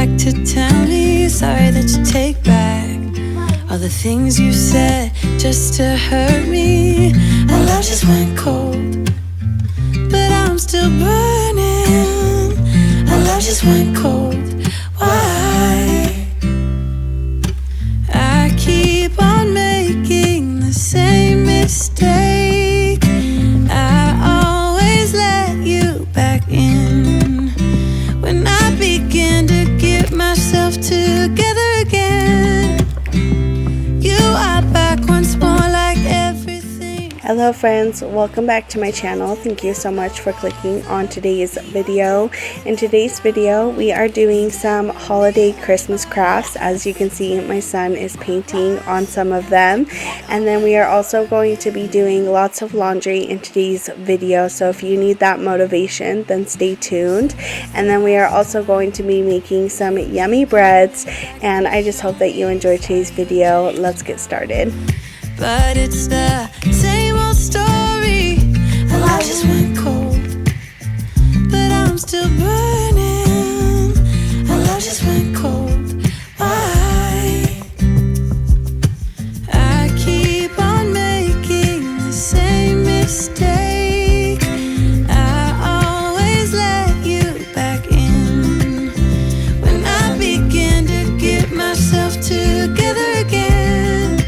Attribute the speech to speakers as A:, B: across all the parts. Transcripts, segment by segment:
A: back to tell me sorry that you take back all the things you said just to hurt me. Our love just went cold, but I'm still burning. Our love just went cold. Why? I keep on making the same mistake. I always let you back in when I begin to get myself together again. You are back once more like everything.
B: Hello friends, welcome back to my channel. Thank you so much for clicking on today's video. In today's video, we are doing some holiday Christmas crafts. As you can see, my son is painting on some of them. And then we are also going to be doing lots of laundry in today's video. So if you need that motivation, then stay tuned. And then we are also going to be making some yummy breads. And I just hope that you enjoy today's video. Let's get started.
A: But it's the same old story. The light just went cold, but I'm still burning. Our love just went cold. Why? I keep on making the same mistake. I always let you back in when I begin to get myself together again.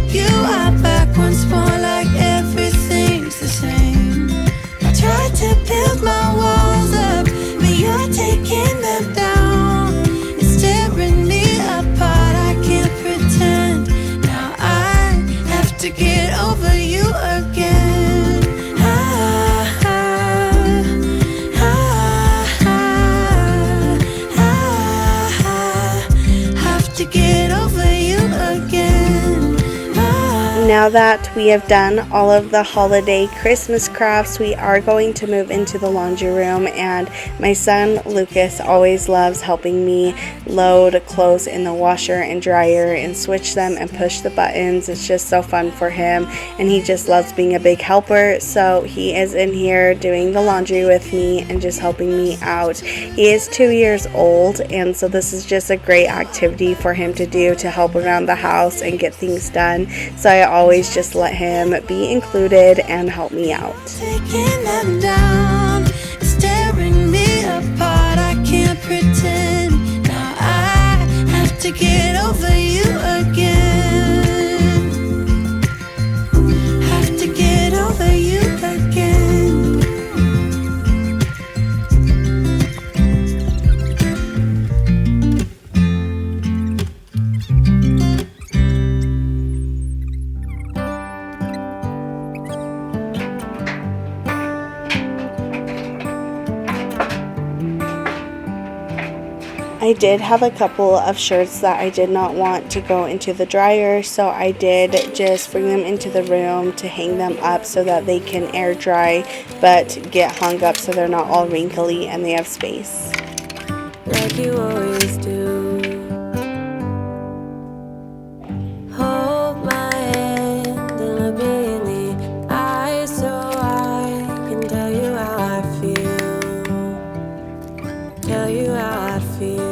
A: You are back once more like everything's the same. I tried to build my walls up, but you're taking them down. It's tearing me apart, I can't pretend. Now I have to get over you again. Have to get over you again.
B: Now that we have done all of the holiday Christmas crafts, we are going to move into the laundry room, and my son Lucas always loves helping me load clothes in the washer and dryer and switch them and push the buttons. It's just so fun for him, and he just loves being a big helper. So he is in here doing the laundry with me and just helping me out. He is 2 years old, and so this is just a great activity for him to do to help around the house and get things done. So I always just let him be included and help me out.
A: Taking them down, it's tearing me apart, I can't pretend. Now I have to get over you again. Have to get over you again.
B: I did have a couple of shirts that I did not want to go into the dryer, so I did just bring them into the room to hang them up so that they can air dry but get hung up so they're not all wrinkly and they have space.
A: Like you always do. Hold my hand and look me in the eyes so I can tell you how I feel. Tell you how I feel.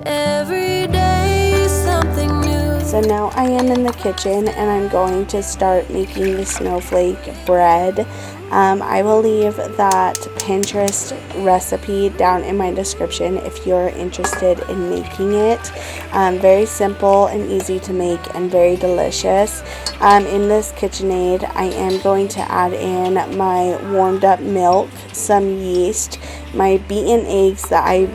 A: Every day something new.
B: So now I am in the kitchen and I'm going to start making the snowflake bread. I will leave that Pinterest recipe down in my description if you're interested in making it. Very simple and easy to make and very delicious. In this KitchenAid, I am going to add in my warmed up milk, some yeast, my beaten eggs that I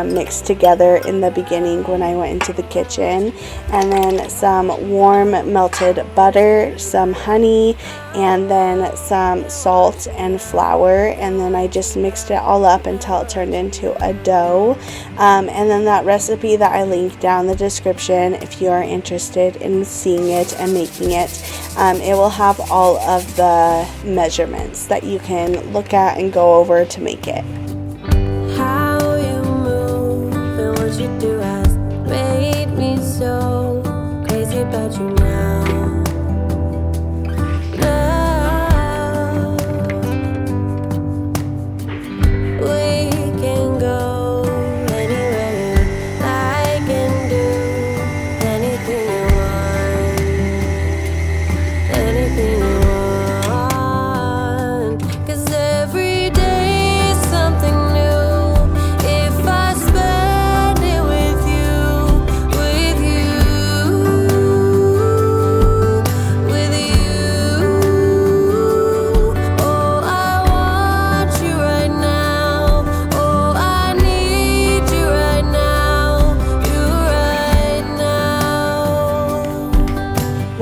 B: mixed together in the beginning when I went into the kitchen, and then some warm melted butter, some honey, and then some salt and flour, and then I just mixed it all up until it turned into a dough. And then that recipe that I linked down in the description, if you are interested in seeing it and making it, it will have all of the measurements that you can look at and go over to make it.
A: What you do has made me so crazy about you now. We can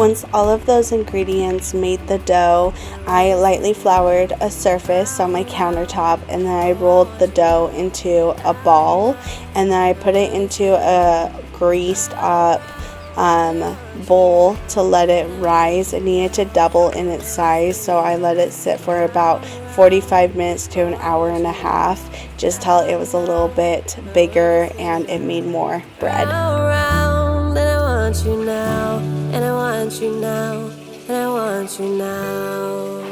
B: Once all of those ingredients made the dough, I lightly floured a surface on my countertop, and then I rolled the dough into a ball, and then I put it into a greased up bowl to let it rise. It needed to double in its size, so I let it sit for about 45 minutes to an hour and a half, just till it was a little bit bigger and it made more bread.
A: Around, and I want you now, and I want you now, and I want you now.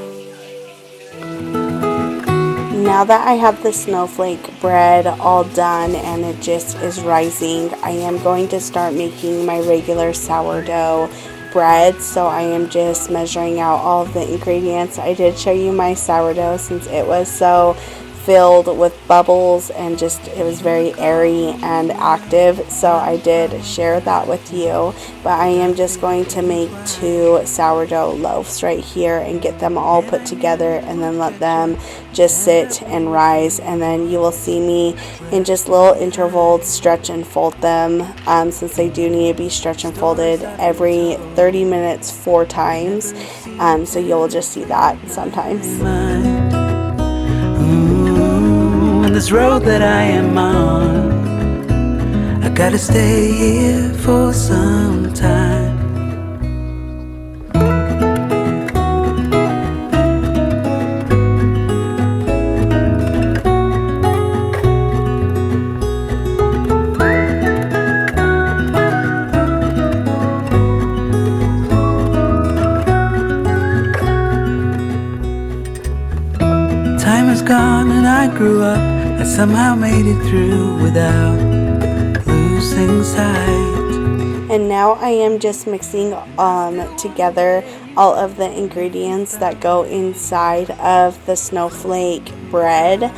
B: Now that I have the snowflake bread all done and it just is rising, I am going to start making my regular sourdough bread. So I am just measuring out all of the ingredients. I did show you my sourdough since it was so filled with bubbles and just it was very airy and active, so I did share that with you. But I am just going to make 2 sourdough loaves right here and get them all put together and then let them just sit and rise, and then you will see me in just little intervals stretch and fold them, since they do need to be stretched and folded every 30 minutes 4 times, so you'll just see that sometimes.
C: This road that I am on, I gotta stay here for some time. Time is gone and I grew up. I somehow made it through without losing sight.
B: And now I am just mixing together all of the ingredients that go inside of the snowflake bread.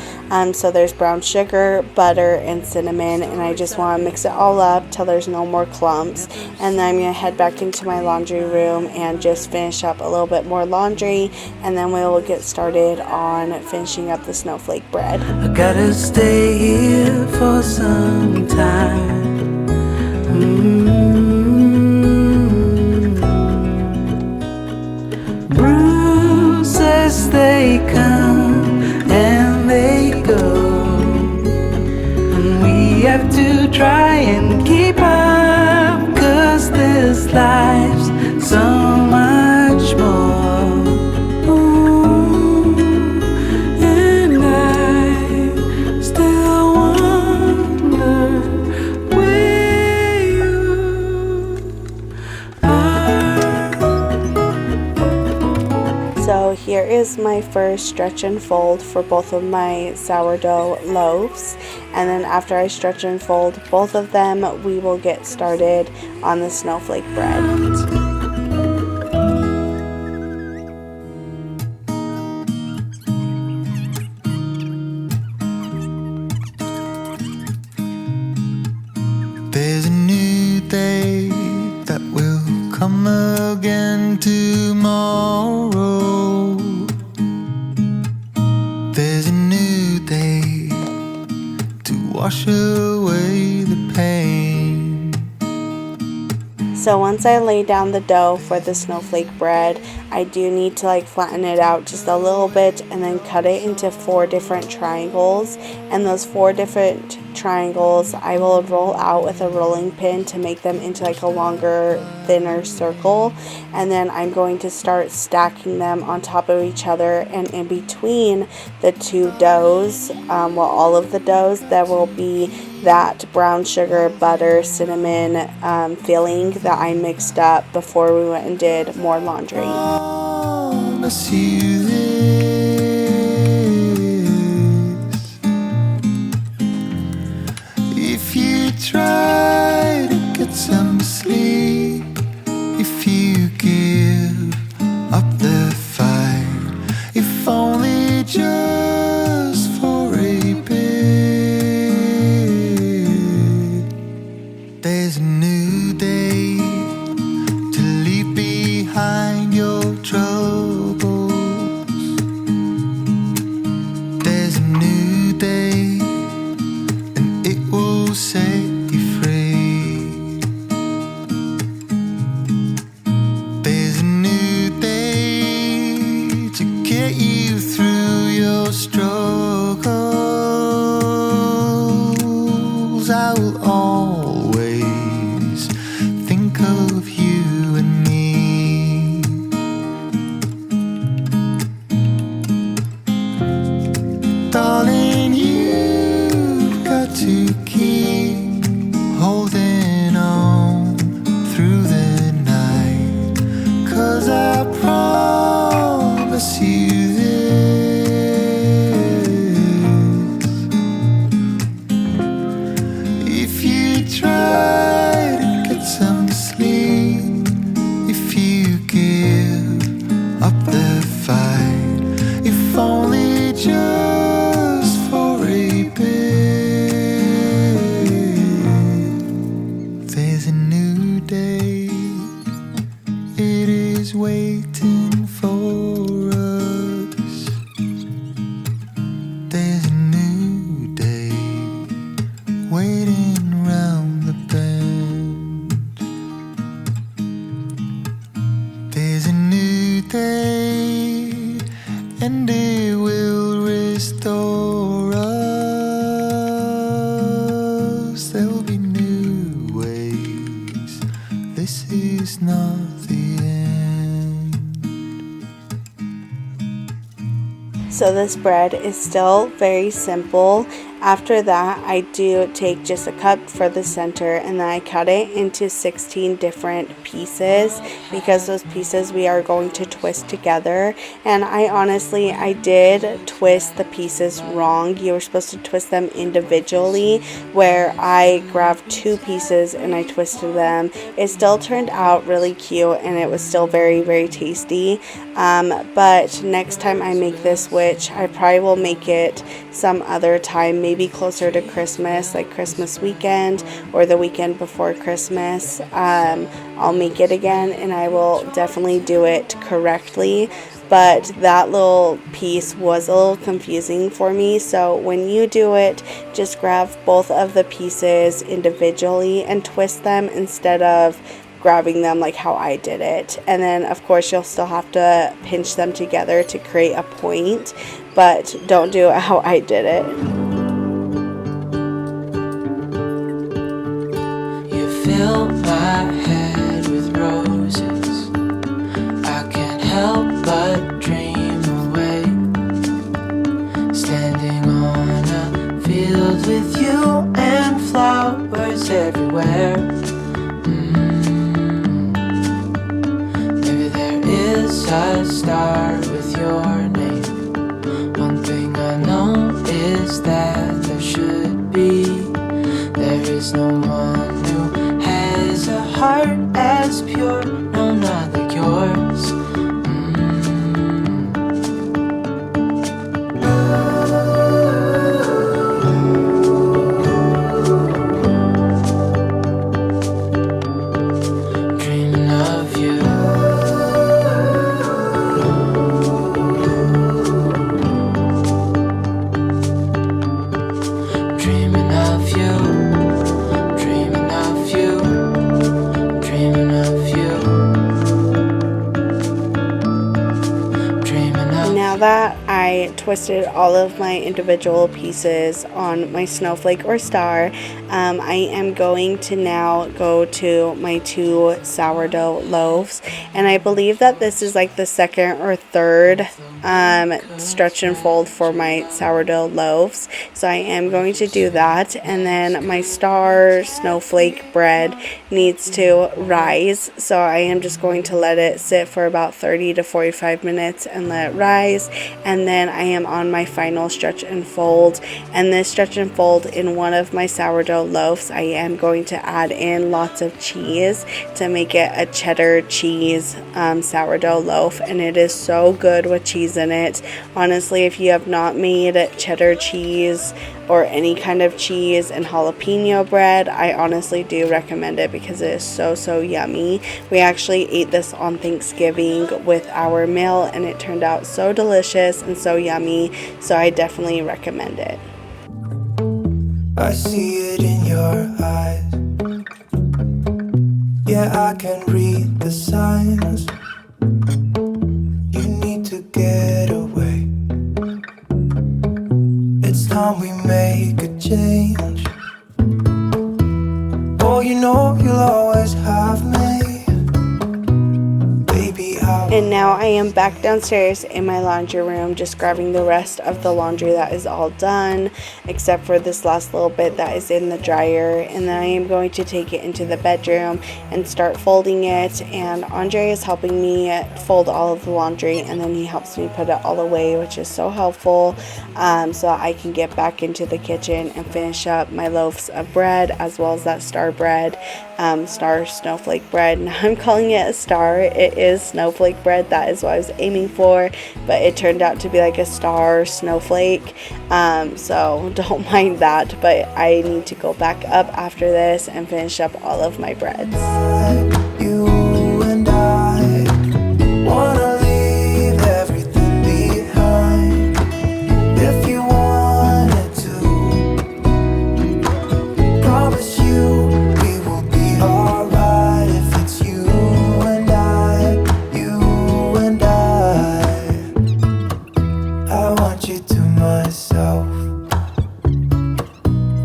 B: So there's brown sugar, butter, and cinnamon, and I just want to mix it all up till there's no more clumps. And then I'm going to head back into my laundry room and just finish up a little bit more laundry, and then we will get started on finishing up the snowflake bread.
C: I gotta stay here for some time. Bruises, they come and they go, and we have to try and keep up, 'cause this life's so much more. Ooh, and I still wonder where you are.
B: So here is my first stretch and fold for both of my sourdough loaves, and then after I stretch and fold both of them, we will get started on the snowflake bread.
D: There's a new day that will come again tomorrow. There's a new day to wash away the pain.
B: So once I lay down the dough for the snowflake bread, I do need to flatten it out just a little bit and then cut it into 4 different triangles. And those 4 different triangles I will roll out with a rolling pin to make them into a longer, thinner circle. And then I'm going to start stacking them on top of each other, and in between the 2 doughs, all of the doughs, there will be that brown sugar, butter, cinnamon filling that I mixed up before we went and did more laundry.
D: Promise you this: if you try to get some sleep, if you give up the fight, if only just for a bit, there's a new day to leave behind your troubles. There's a new day, and it will set you will always think of you and me. Darling, you've got to keep holding on through the night, 'cause I promise you this: if you try to get some sleep, if you give up the fight, if only just for a bit, there's a new day. It is waiting for us. There's a new day waiting round the bend. There's a new day, and it will restore us. There will be new ways. This is not the end.
B: So this bread is still very simple. After that, I do take just a cup for the center, and then I cut it into 16 different pieces, because those pieces we are going to twist together. And I did twist the pieces wrong. You were supposed to twist them individually, where I grabbed 2 pieces and I twisted them. It still turned out really cute, and it was still very, very tasty. But next time I make this, which I probably will make it some other time, maybe closer to Christmas, like Christmas weekend or the weekend before Christmas, I'll make it again, and I will definitely do it correctly. But that little piece was a little confusing for me, so when you do it, just grab both of the pieces individually and twist them instead of grabbing them like how I did it. And then of course you'll still have to pinch them together to create a point, but don't do it how I did it.
C: You fill my head with roses, I can't help but dream away, standing on a field with you and flowers everywhere. A star with your name. One thing I know is that there should be. There is no one who has a heart as pure, no, not like yours. Dreaming of you.
B: That I twisted all of my individual pieces on my snowflake or star, I am going to now go to my 2 sourdough loaves, and I believe that this is like the second or third stretch and fold for my sourdough loaves, so I am going to do that. And then my star snowflake bread needs to rise, so I am just going to let it sit for about 30 to 45 minutes and let it rise. And then I am on my final stretch and fold, and this stretch and fold in one of my sourdough loaves, I am going to add in lots of cheese to make it a cheddar cheese sourdough loaf, and it is so good with cheese in it. Honestly, if you have not made cheddar cheese or any kind of cheese and jalapeno bread, I honestly do recommend it because it is so yummy. We actually ate this on Thanksgiving with our meal, and it turned out so delicious and so yummy, so I definitely recommend it.
C: I see it in your eyes. Yeah, I can read the signs. You need to get away. It's time we make a change. know you'll always have me. Baby,
B: and now I am back downstairs in my laundry room, just grabbing the rest of the laundry that is all done, except for this last little bit that is in the dryer. And then I am going to take it into the bedroom and start folding it. And Andre is helping me fold all of the laundry, and then he helps me put it all away, which is so helpful, so I can get back into the kitchen and finish up my loaves of bread, as well as that star bread, star snowflake bread. Now I'm calling it a star. It is snowflake bread. That is what I was aiming for, but it turned out to be like a star snowflake, so don't mind that. But I need to go back up after this and finish up all of my breads.
C: you and I wanna leave everything behind. If you wanted to, promise you we will be alright. If it's you and I, I want you to myself.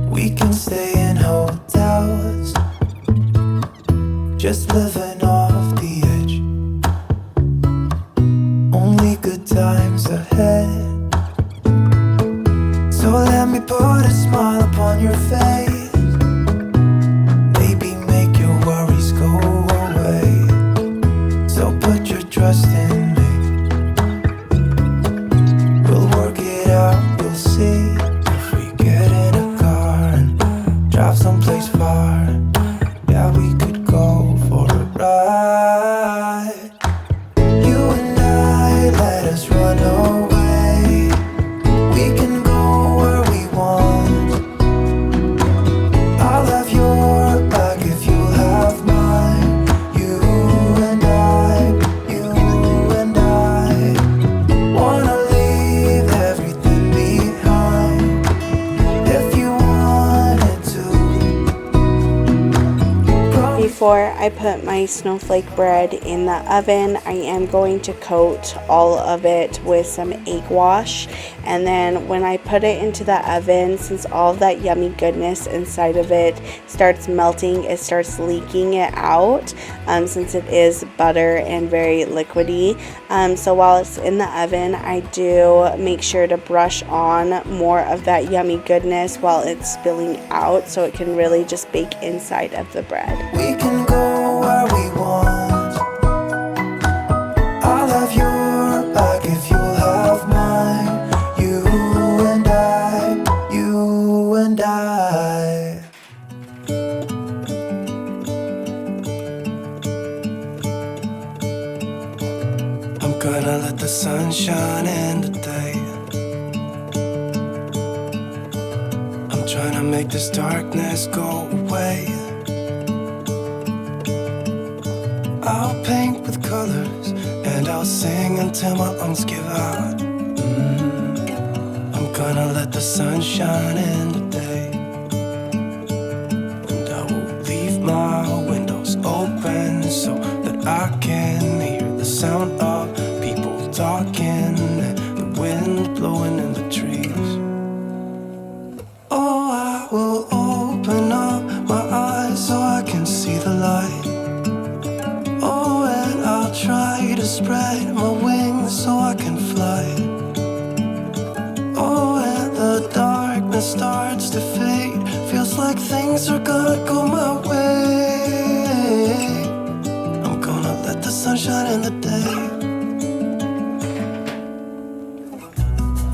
C: We can stay in hotels, just living off the edge. Only good times ahead. So let me put a smile upon your face. Maybe make your worries go away. So put your trust in me. We'll work it out, you'll see. If we get in a car and drive someplace far, yeah, we could go for a ride. You and I, let us run away. We can go where we want. I'll have your back if you have mine. You and I wanna leave everything behind. If you wanted to.
B: Before I put my snowflake bread in the oven, I am going to coat all of it with some egg wash. And then when I put it into the oven, since all of that yummy goodness inside of it starts melting, it starts leaking it out, since it is butter and very liquidy. So while it's in the oven, I do make sure to brush on more of that yummy goodness while it's spilling out, so it can really just bake inside of the bread.
C: We can go where we want. I'll have your back if you'll have mine. You and I. I'm gonna let the sun shine in today. I'm trying to make this darkness go away. I'll paint with colors and I'll sing until my lungs give out. I'm gonna let the sun shine in today. And I will leave my windows open so that I can hear the sound of people talking and the wind blowing in the trees. Oh, I will open up my eyes so I can see the light. Oh, and I'll try to spread my wings so I can fly. Oh, and the darkness starts to fade. Feels like things are gonna go my way. I'm gonna let the sun shine in the day.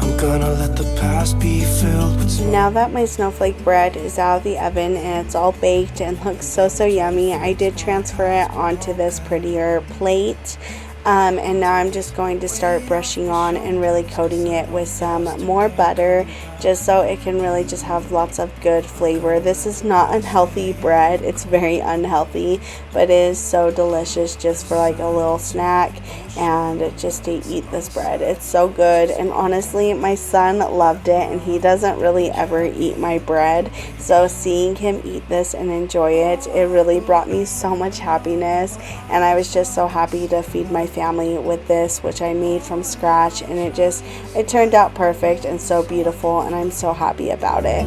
C: I'm gonna let the past be filled with
B: Now that my snowflake bread is out of the oven and it's all baked and looks so yummy, I did transfer it onto this prettier plate. And now I'm just going to start brushing on and really coating it with some more butter, just so it can really just have lots of good flavor. This is not unhealthy bread, it's very unhealthy, but it is so delicious just for like a little snack and just to eat this bread. It's so good, and honestly my son loved it, and he doesn't really ever eat my bread, so seeing him eat this and enjoy it, it really brought me so much happiness. And I was just so happy to feed my family with this, which I made from scratch, and it turned out perfect and so beautiful, and I'm so happy about it.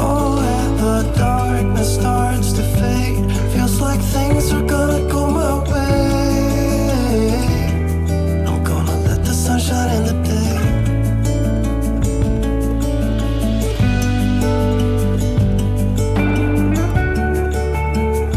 C: oh, and the darkness starts to fade.
D: Looks like things are gonna go my way. I'm gonna let the sun shine in the day.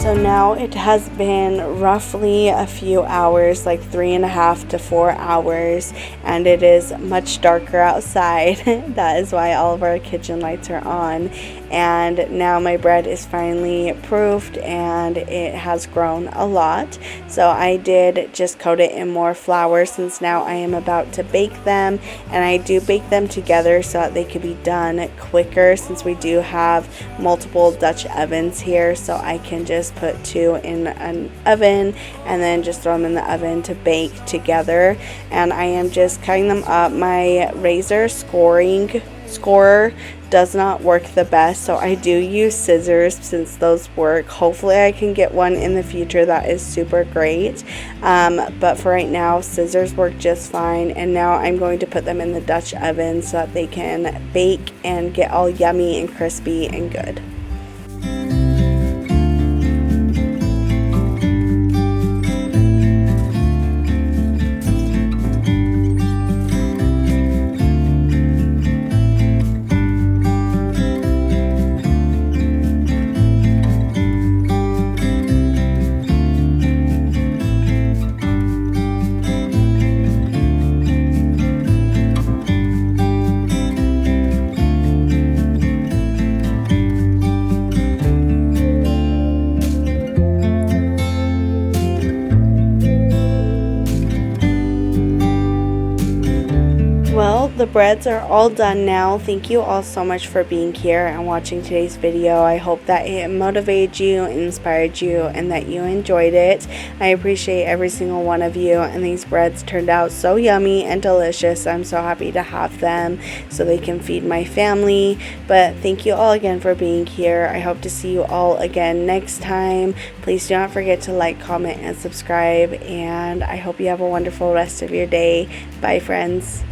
B: So now it has been roughly a few hours, like 3.5 to 4 hours, and it is much darker outside. That is why all of our kitchen lights are on. And now my bread is finally proofed and it has grown a lot. So I did just coat it in more flour since now I am about to bake them, and I do bake them together so that they can be done quicker since we do have multiple Dutch ovens here. So I can just put 2 in an oven and then just throw them in the oven to bake together. And I am just cutting them up. My razor scorer does not work the best, so I do use scissors since those work. Hopefully I can get one in the future that is super great, but for right now scissors work just fine. And now I'm going to put them in the Dutch oven so that they can bake and get all yummy and crispy and good. Well, the breads are all done now. Thank you all so much for being here and watching today's video. I hope that it motivated you, inspired you, and that you enjoyed it. I appreciate every single one of you, and these breads turned out so yummy and delicious. I'm so happy to have them so they can feed my family. But thank you all again for being here. I hope to see you all again next time. Please do not forget to like, comment, and subscribe, and I hope you have a wonderful rest of your day. Bye, friends.